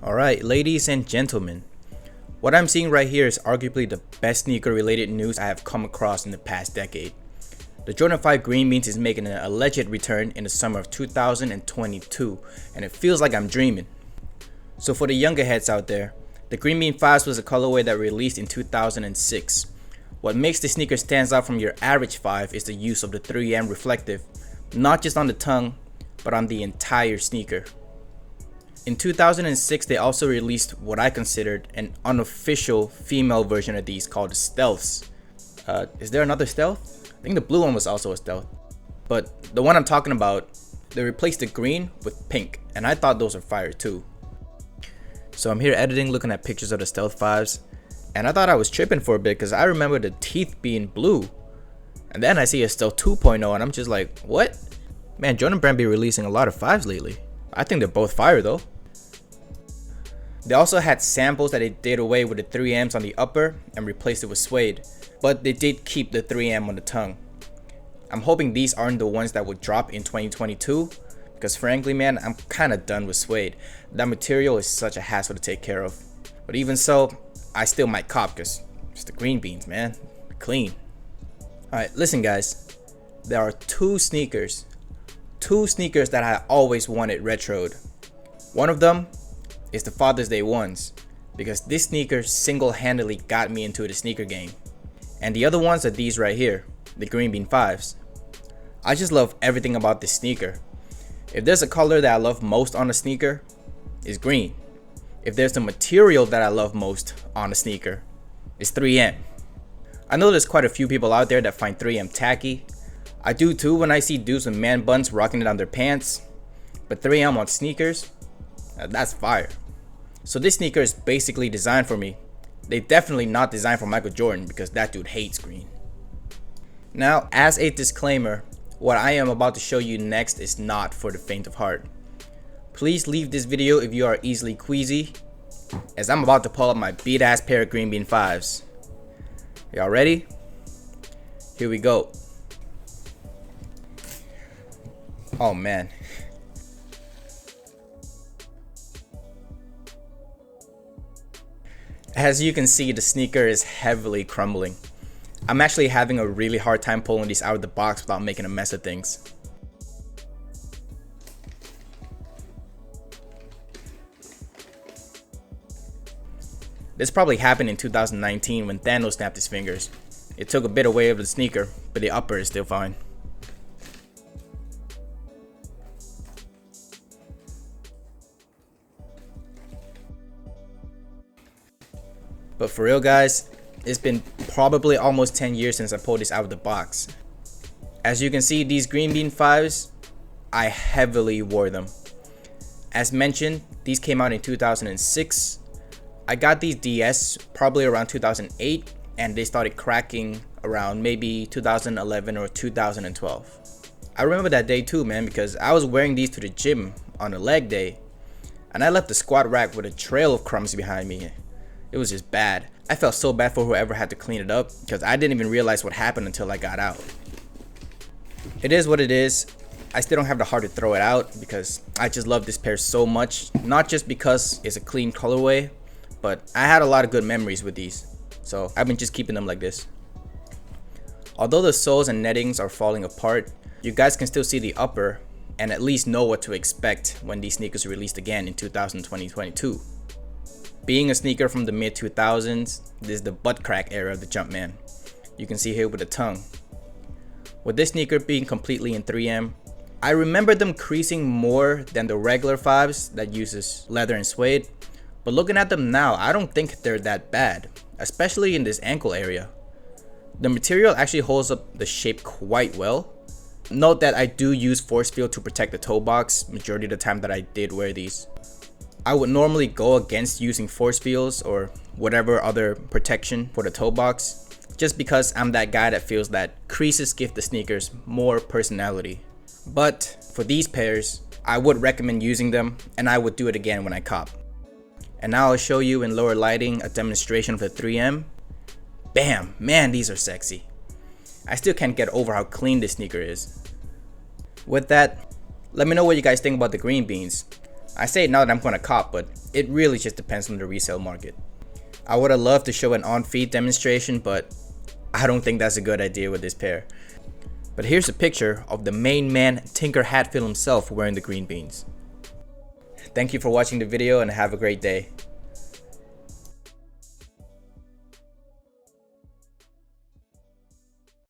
Alright, ladies and gentlemen, what I'm seeing right here is arguably the best sneaker related news I have come across in the past decade. The Jordan 5 Green Beans is making an alleged return in the summer of 2022, and it feels like I'm dreaming. So for the younger heads out there, the Green Bean 5s was a colorway that released in 2006. What makes the sneaker stands out from your average 5 is the use of the 3M reflective, not just on the tongue, but on the entire sneaker. In 2006, they also released what I considered an unofficial female version of these called the Stealths. Is there another Stealth? I think the blue one was also a Stealth. But the one I'm talking about, they replaced the green with pink, and I thought those were fire too. So I'm here editing, looking at pictures of the Stealth 5s, and I thought I was tripping for a bit because I remember the teeth being blue. And then I see a Stealth 2.0 and I'm just like, what? Man, Jordan Brand be releasing a lot of 5s lately. I think they're both fire though. They also had samples that they did away with the 3Ms on the upper and replaced it with suede, but they did keep the 3M on the tongue. I'm hoping these aren't the ones that would drop in 2022, because frankly man, I'm kinda done with suede. That material is such a hassle to take care of. But even so, I still might cop because it's the Green Beans, man. Clean. Alright, listen guys, there are two sneakers that I always wanted retroed. One of them is the Father's Day ones, because this sneaker single-handedly got me into the sneaker game. And the other ones are these right here, the Green Bean 5s. I just love everything about this sneaker. If there's a color that I love most on a sneaker, it's green. If there's a material that I love most on a sneaker, it's 3M. I know there's quite a few people out there that find 3M tacky. I do too when I see dudes with man buns rocking it on their pants. But 3M on sneakers, that's fire. So this sneaker is basically designed for me. They definitely not designed for Michael Jordan because that dude hates green. Now, as a disclaimer, what I am about to show you next is not for the faint of heart. Please leave this video if you are easily queasy, as I'm about to pull up my beat ass pair of Green Bean 5s. Y'all ready? Here we go. Oh man. As you can see, the sneaker is heavily crumbling. I'm actually having a really hard time pulling these out of the box without making a mess of things. This probably happened in 2019 when Thanos snapped his fingers. It took a bit away of the sneaker, but the upper is still fine. But for real guys, it's been probably almost 10 years since I pulled this out of the box. As you can see, these Green Bean 5s, I heavily wore them. As mentioned, these came out in 2006. I got these DS probably around 2008, and they started cracking around maybe 2011 or 2012. I remember that day too, man, because I was wearing these to the gym on a leg day, and I left the squat rack with a trail of crumbs behind me. It was just bad. I felt so bad for whoever had to clean it up because I didn't even realize what happened until I got out. It is what it is. I still don't have the heart to throw it out because I just love this pair so much. Not just because it's a clean colorway, but I had a lot of good memories with these. So I've been just keeping them like this. Although the soles and nettings are falling apart, you guys can still see the upper and at least know what to expect when these sneakers are released again in 2022. Being a sneaker from the mid 2000s, this is the butt crack era of the Jumpman. You can see here with the tongue. With this sneaker being completely in 3M, I remember them creasing more than the regular 5s that uses leather and suede. But looking at them now, I don't think they're that bad, especially in this ankle area. The material actually holds up the shape quite well. Note that I do use force field to protect the toe box majority of the time that I did wear these. I would normally go against using force fields or whatever other protection for the toe box, just because I'm that guy that feels that creases give the sneakers more personality. But for these pairs, I would recommend using them, and I would do it again when I cop. And now I'll show you in lower lighting a demonstration of the 3M. Bam, man, these are sexy. I still can't get over how clean this sneaker is. With that, let me know what you guys think about the Green Beans. I say now that I'm gonna cop, but it really just depends on the resale market. I would have loved to show an on-feet demonstration, but I don't think that's a good idea with this pair. But here's a picture of the main man Tinker Hatfield himself wearing the green beans. Thank you for watching the video and have a great day.